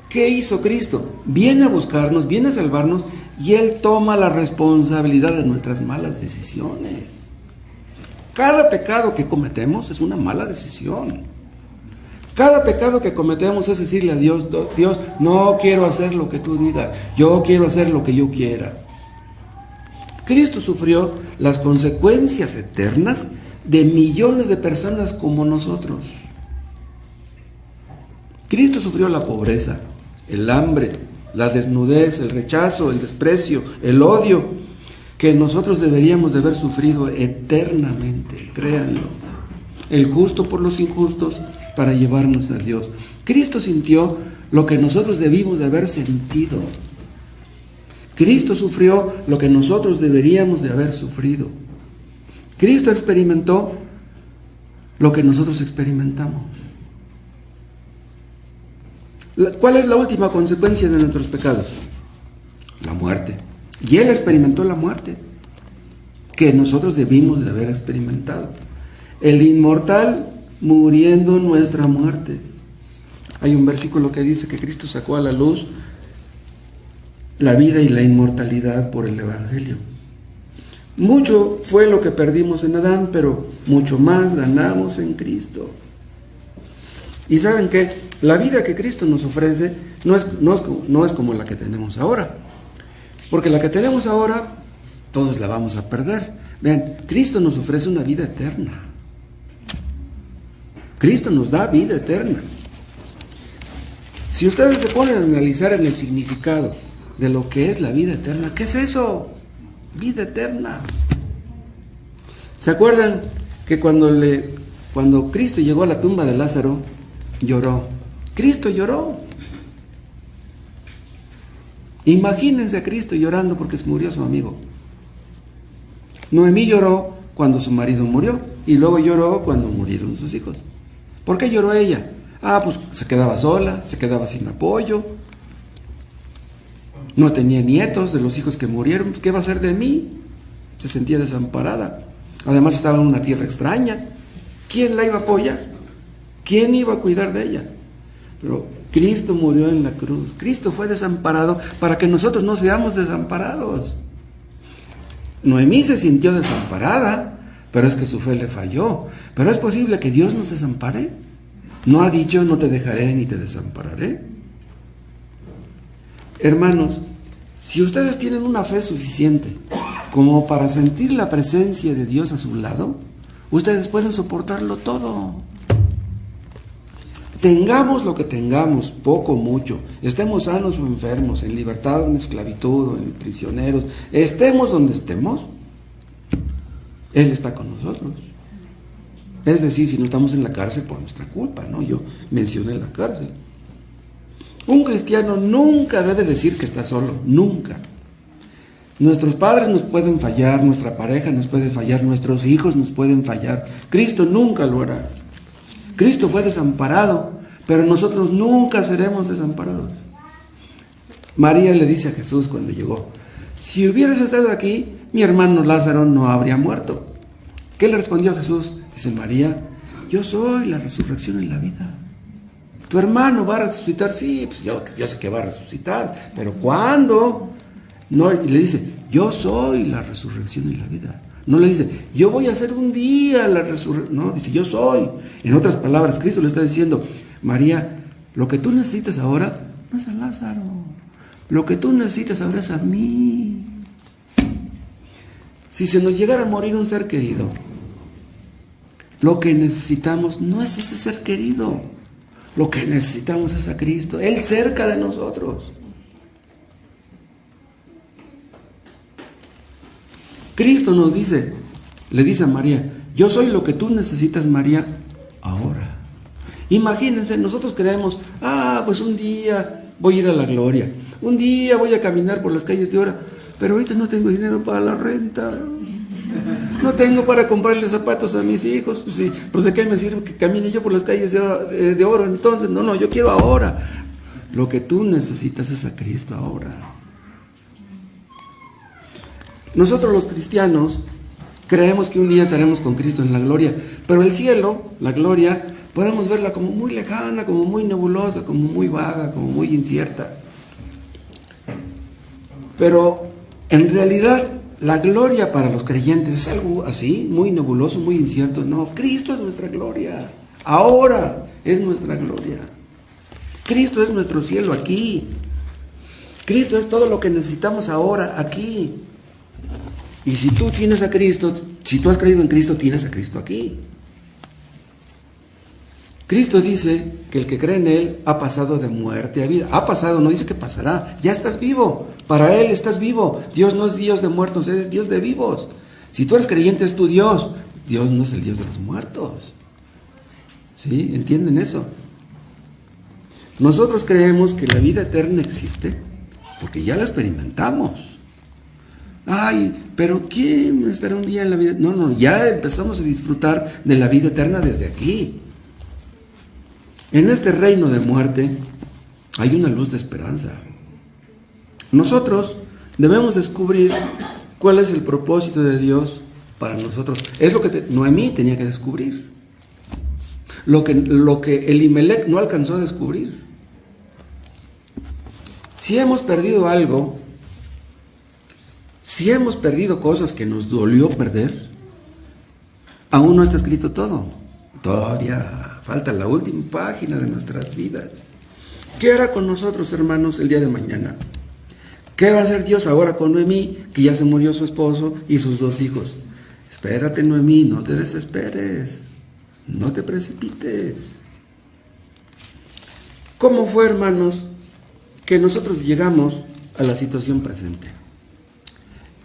¿qué hizo Cristo? Viene a buscarnos, viene a salvarnos, y Él toma la responsabilidad de nuestras malas decisiones. Cada pecado que cometemos es una mala decisión. Cada pecado que cometemos es decirle a Dios, Dios, no quiero hacer lo que tú digas, yo quiero hacer lo que yo quiera. Cristo sufrió las consecuencias eternas de millones de personas como nosotros. Cristo sufrió la pobreza, el hambre, la desnudez, el rechazo, el desprecio, el odio, que nosotros deberíamos de haber sufrido eternamente, créanlo. El justo por los injustos para llevarnos a Dios. Cristo sintió lo que nosotros debimos de haber sentido. Cristo sufrió lo que nosotros deberíamos de haber sufrido. Cristo experimentó lo que nosotros experimentamos. ¿Cuál es la última consecuencia de nuestros pecados? La muerte. Y Él experimentó la muerte que nosotros debimos de haber experimentado. El inmortal muriendo nuestra muerte. Hay un versículo que dice que Cristo sacó a la luz la vida y la inmortalidad por el Evangelio. Mucho fue lo que perdimos en Adán, pero mucho más ganamos en Cristo. Y ¿saben qué? La vida que Cristo nos ofrece no es como la que tenemos ahora. Porque la que tenemos ahora, todos la vamos a perder. Vean, Cristo nos ofrece una vida eterna. Cristo nos da vida eterna. Si ustedes se ponen a analizar en el significado de lo que es la vida eterna, ¿qué es eso? Vida eterna. ¿Se acuerdan que cuando Cristo llegó a la tumba de Lázaro, lloró? Cristo lloró. Imagínense a Cristo llorando porque se murió su amigo. Noemí lloró cuando su marido murió y luego lloró cuando murieron sus hijos. ¿Por qué lloró ella? Pues se quedaba sola, se quedaba sin apoyo, no tenía nietos de los hijos que murieron. ¿Qué va a hacer de mí? Se sentía desamparada. Además estaba en una tierra extraña. ¿Quién la iba a apoyar? ¿Quién iba a cuidar de ella? Pero Cristo murió en la cruz. Cristo fue desamparado para que nosotros no seamos desamparados. Noemí se sintió desamparada, pero es que su fe le falló. Pero es posible que Dios nos desampare. ¿No ha dicho no te dejaré ni te desampararé? Hermanos, si ustedes tienen una fe suficiente como para sentir la presencia de Dios a su lado, ustedes pueden soportarlo todo. Tengamos lo que tengamos, poco o mucho, estemos sanos o enfermos, en libertad o en esclavitud o en prisioneros, estemos donde estemos, Él está con nosotros. Es decir, si no estamos en la cárcel por nuestra culpa, ¿no? Yo mencioné la cárcel. Un cristiano nunca debe decir que está solo, nunca. Nuestros padres nos pueden fallar, nuestra pareja nos puede fallar, nuestros hijos nos pueden fallar. Cristo nunca lo hará. Cristo fue desamparado, pero nosotros nunca seremos desamparados. María le dice a Jesús cuando llegó: si hubieras estado aquí, mi hermano Lázaro no habría muerto. ¿Qué le respondió Jesús? Dice María: yo soy la resurrección y la vida. ¿Tu hermano va a resucitar? Sí, pues yo sé que va a resucitar, pero ¿cuándo? No, y le dice: yo soy la resurrección y la vida. No le dice: yo voy a hacer un día la resurrección. No, dice: yo soy. En otras palabras, Cristo le está diciendo: María, lo que tú necesitas ahora no es a Lázaro. Lo que tú necesitas ahora es a mí. Si se nos llegara a morir un ser querido, lo que necesitamos no es ese ser querido. Lo que necesitamos es a Cristo, Él cerca de nosotros. Cristo nos dice, le dice a María: yo soy lo que tú necesitas, María, ahora. Imagínense, nosotros creemos: pues un día voy a ir a la gloria, un día voy a caminar por las calles de oro, pero ahorita no tengo dinero para la renta, no tengo para comprarle zapatos a mis hijos, pues sí, pues de qué me sirve que camine yo por las calles de oro entonces. No, yo quiero ahora. Lo que tú necesitas es a Cristo ahora. Nosotros los cristianos creemos que un día estaremos con Cristo en la gloria, pero el cielo, la gloria, podemos verla como muy lejana, como muy nebulosa, como muy vaga, como muy incierta. Pero en realidad la gloria para los creyentes es algo así, muy nebuloso, muy incierto. No, Cristo es nuestra gloria. Ahora es nuestra gloria. Cristo es nuestro cielo aquí. Cristo es todo lo que necesitamos ahora aquí. Y si tú tienes a Cristo, si tú has creído en Cristo, tienes a Cristo aquí. Cristo dice que el que cree en Él ha pasado de muerte a vida. Ha pasado, no dice que pasará. Ya estás vivo. Para Él estás vivo. Dios no es Dios de muertos, es Dios de vivos. Si tú eres creyente, es tu Dios. Dios no es el Dios de los muertos. ¿Sí? ¿Entienden eso? Nosotros creemos que la vida eterna existe porque ya la experimentamos. Pero ¿quién estará un día en la vida? No, ya empezamos a disfrutar de la vida eterna desde aquí. En este reino de muerte hay una luz de esperanza. Nosotros debemos descubrir cuál es el propósito de Dios para nosotros. Es lo que Noemí tenía que descubrir. Lo que Elimelec no alcanzó a descubrir. Si hemos perdido algo, si hemos perdido cosas que nos dolió perder, aún no está escrito todo. Todavía falta la última página de nuestras vidas. ¿Qué hará con nosotros, hermanos, el día de mañana? ¿Qué va a hacer Dios ahora con Noemí, que ya se murió su esposo y sus 2 hijos? Espérate, Noemí, no te desesperes, no te precipites. ¿Cómo fue, hermanos, que nosotros llegamos a la situación presente?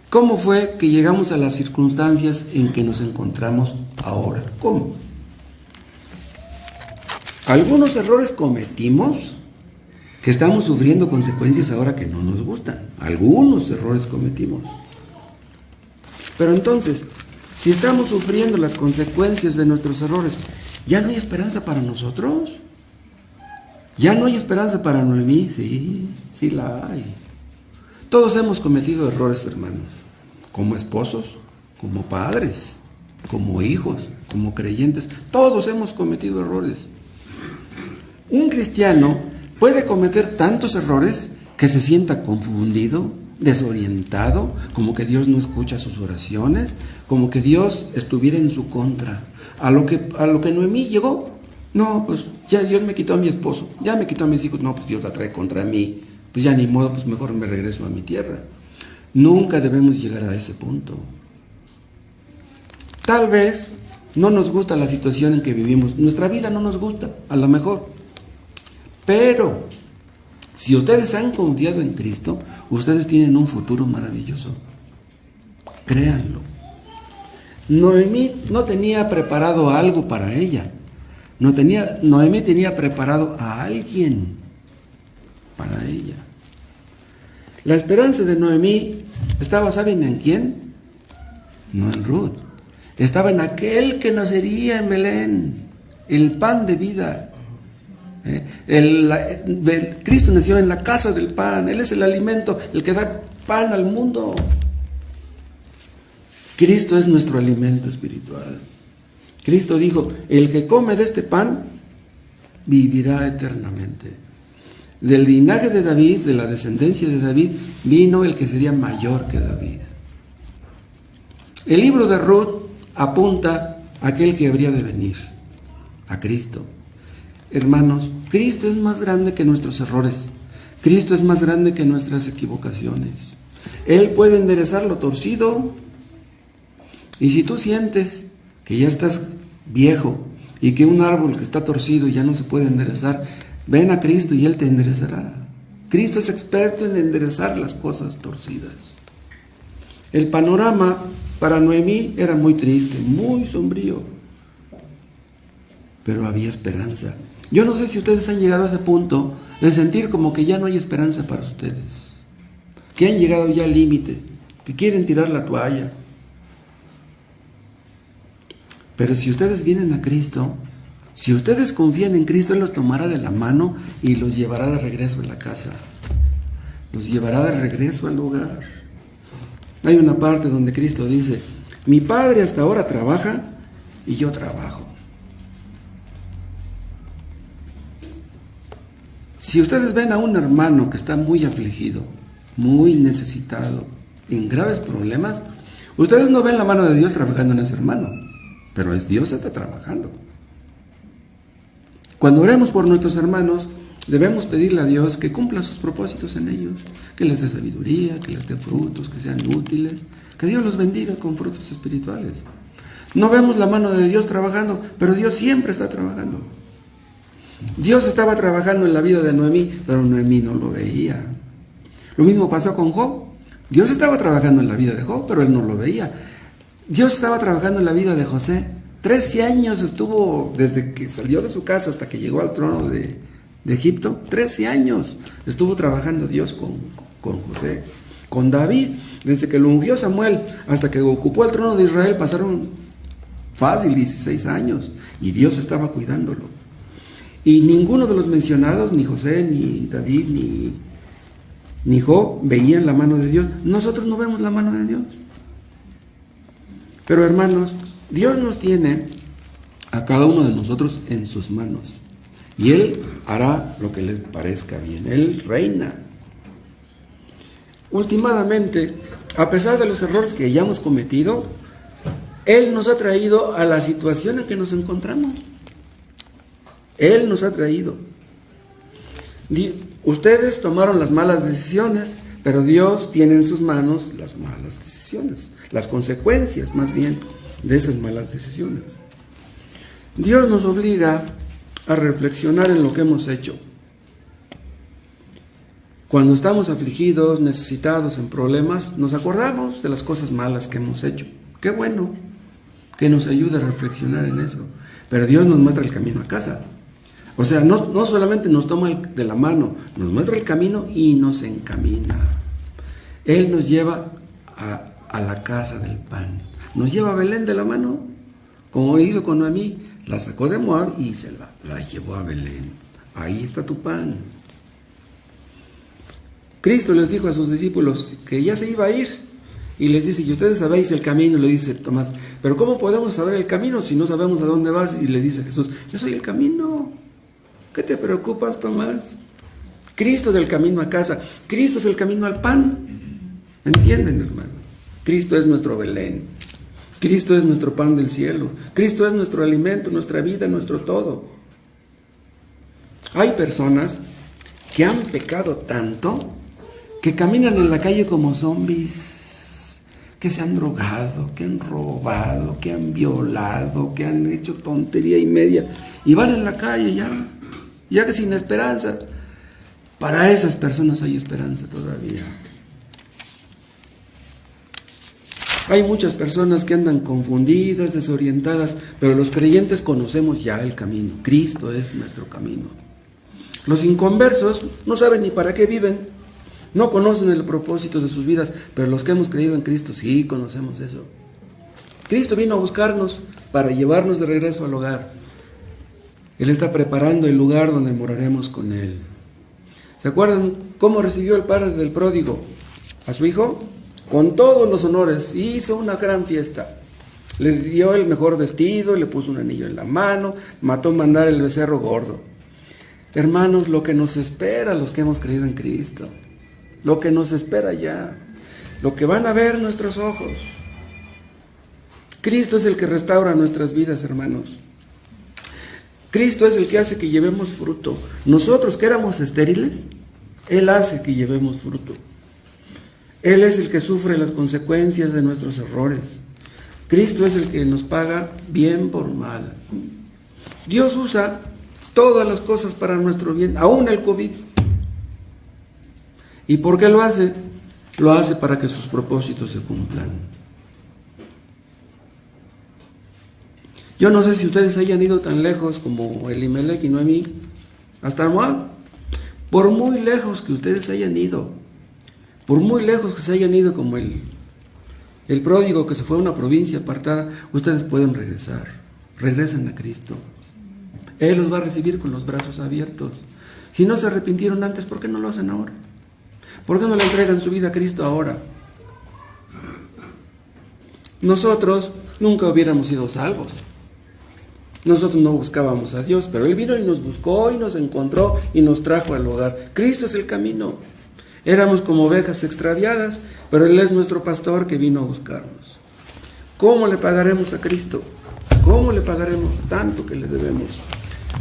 ¿Cómo fue que llegamos a las circunstancias en que nos encontramos ahora? ¿Cómo? Algunos errores cometimos que estamos sufriendo consecuencias ahora que no nos gustan. Algunos errores cometimos. Pero entonces, si estamos sufriendo las consecuencias de nuestros errores, ¿ya no hay esperanza para nosotros? ¿Ya no hay esperanza para Noemí? Sí, sí la hay. Todos hemos cometido errores, hermanos, como esposos, como padres, como hijos, como creyentes. Todos hemos cometido errores. Un cristiano puede cometer tantos errores que se sienta confundido, desorientado, como que Dios no escucha sus oraciones, como que Dios estuviera en su contra. A lo que Noemí llegó, no, pues ya Dios me quitó a mi esposo, ya me quitó a mis hijos, no, pues Dios la trae contra mí, pues ya ni modo, pues mejor me regreso a mi tierra. Nunca debemos llegar a ese punto. Tal vez no nos gusta la situación en que vivimos, nuestra vida no nos gusta, a lo mejor, pero si ustedes han confiado en Cristo, ustedes tienen un futuro maravilloso. Créanlo. Noemí no tenía preparado algo para ella. Noemí tenía preparado a alguien para ella. La esperanza de Noemí estaba, ¿saben en quién? No en Ruth. Estaba en aquel que nacería en Belén, el pan de vida. Cristo nació en la casa del pan. Él es el alimento, el que da pan al mundo. Cristo es nuestro alimento espiritual. Cristo dijo, el que come de este pan vivirá eternamente. Del linaje de David, de la descendencia de David, vino el que sería mayor que David. El libro de Ruth apunta a aquel que habría de venir, a Cristo. Hermanos, Cristo es más grande que nuestros errores. Cristo es más grande que nuestras equivocaciones. Él puede enderezar lo torcido. Y si tú sientes que ya estás viejo y que un árbol que está torcido ya no se puede enderezar, ven a Cristo y Él te enderezará. Cristo es experto en enderezar las cosas torcidas. El panorama para Noemí era muy triste, muy sombrío, pero había esperanza. Yo no sé si ustedes han llegado a ese punto de sentir como que ya no hay esperanza para ustedes, que han llegado ya al límite, que quieren tirar la toalla. Pero si ustedes vienen a Cristo, si ustedes confían en Cristo, Él los tomará de la mano y los llevará de regreso a la casa, los llevará de regreso al hogar. Hay una parte donde Cristo dice, mi Padre hasta ahora trabaja y yo trabajo. Si ustedes ven a un hermano que está muy afligido, muy necesitado, en graves problemas, ustedes no ven la mano de Dios trabajando en ese hermano, pero Dios está trabajando. Cuando oremos por nuestros hermanos, debemos pedirle a Dios que cumpla sus propósitos en ellos, que les dé sabiduría, que les dé frutos, que sean útiles, que Dios los bendiga con frutos espirituales. No vemos la mano de Dios trabajando, pero Dios siempre está trabajando. Dios estaba trabajando en la vida de Noemí, pero Noemí no lo veía. Lo mismo pasó con Job. Dios estaba trabajando en la vida de Job, pero él no lo veía. Dios estaba trabajando en la vida de José. 13 años estuvo desde que salió de su casa hasta que llegó al trono de Egipto. 13 años estuvo trabajando Dios con José. Con David, desde que lo ungió Samuel hasta que ocupó el trono de Israel, pasaron fácil 16 años y Dios estaba cuidándolo. Y ninguno de los mencionados, ni José, ni David, ni Job, veían la mano de Dios. Nosotros no vemos la mano de Dios. Pero hermanos, Dios nos tiene a cada uno de nosotros en sus manos. Y Él hará lo que le parezca bien. Él reina. Últimamente, a pesar de los errores que hayamos cometido, Él nos ha traído a la situación en que nos encontramos. Él nos ha traído. Ustedes tomaron las malas decisiones, pero Dios tiene en sus manos las malas decisiones, las consecuencias más bien de esas malas decisiones. Dios nos obliga a reflexionar en lo que hemos hecho. Cuando estamos afligidos, necesitados, en problemas, nos acordamos de las cosas malas que hemos hecho. Qué bueno que nos ayude a reflexionar en eso. Pero Dios nos muestra el camino a casa. O sea, no solamente nos toma de la mano, nos muestra el camino y nos encamina. Él nos lleva a la casa del pan. Nos lleva a Belén de la mano, como hizo con Noemí. La sacó de Moab y se la llevó a Belén. Ahí está tu pan. Cristo les dijo a sus discípulos que ya se iba a ir. Y les dice, y ustedes sabéis el camino, le dice Tomás. Pero ¿cómo podemos saber el camino si no sabemos a dónde vas? Y le dice Jesús, yo soy el camino. ¿Qué te preocupas, Tomás? Cristo es el camino a casa. Cristo es el camino al pan. ¿Entienden, hermano? Cristo es nuestro Belén. Cristo es nuestro pan del cielo. Cristo es nuestro alimento, nuestra vida, nuestro todo. Hay personas que han pecado tanto que caminan en la calle como zombies, que se han drogado, que han robado, que han violado, que han hecho tontería y media y van en la calle ya que sin esperanza. Para esas personas hay esperanza todavía. Hay muchas personas que andan confundidas, desorientadas, pero los creyentes conocemos ya el camino. Cristo es nuestro camino. Los inconversos no saben ni para qué viven, no conocen el propósito de sus vidas, pero los que hemos creído en Cristo sí conocemos eso. Cristo vino a buscarnos para llevarnos de regreso al hogar. Él está preparando el lugar donde moraremos con Él. ¿Se acuerdan cómo recibió el padre del pródigo a su hijo? Con todos los honores, hizo una gran fiesta. Le dio el mejor vestido, le puso un anillo en la mano, mandó mandar el becerro gordo. Hermanos, lo que nos espera los que hemos creído en Cristo, lo que nos espera ya, lo que van a ver nuestros ojos. Cristo es el que restaura nuestras vidas, hermanos. Cristo es el que hace que llevemos fruto. Nosotros que éramos estériles, Él hace que llevemos fruto. Él es el que sufre las consecuencias de nuestros errores. Cristo es el que nos paga bien por mal. Dios usa todas las cosas para nuestro bien, aún el COVID. ¿Y por qué lo hace? Lo hace para que sus propósitos se cumplan. Yo no sé si ustedes hayan ido tan lejos como Elimelech y Noemí, hasta Moab. Por muy lejos que ustedes hayan ido, por muy lejos que se hayan ido como el pródigo que se fue a una provincia apartada, ustedes pueden regresar. Regresen a Cristo. Él los va a recibir con los brazos abiertos. Si no se arrepintieron antes, ¿por qué no lo hacen ahora? ¿Por qué no le entregan su vida a Cristo ahora? Nosotros nunca hubiéramos sido salvos. Nosotros no buscábamos a Dios, pero Él vino y nos buscó y nos encontró y nos trajo al hogar. Cristo es el camino. Éramos como ovejas extraviadas, pero Él es nuestro pastor que vino a buscarnos. ¿Cómo le pagaremos a Cristo? ¿Cómo le pagaremos tanto que le debemos?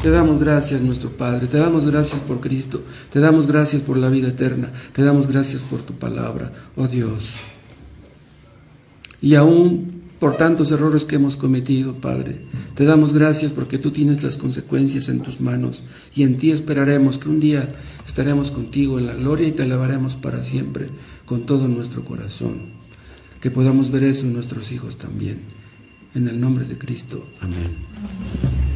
Te damos gracias, nuestro Padre. Te damos gracias por Cristo. Te damos gracias por la vida eterna. Te damos gracias por tu palabra, oh Dios. Y aún por tantos errores que hemos cometido, Padre, te damos gracias porque tú tienes las consecuencias en tus manos y en ti esperaremos que un día estaremos contigo en la gloria y te alabaremos para siempre con todo nuestro corazón. Que podamos ver eso en nuestros hijos también. En el nombre de Cristo. Amén.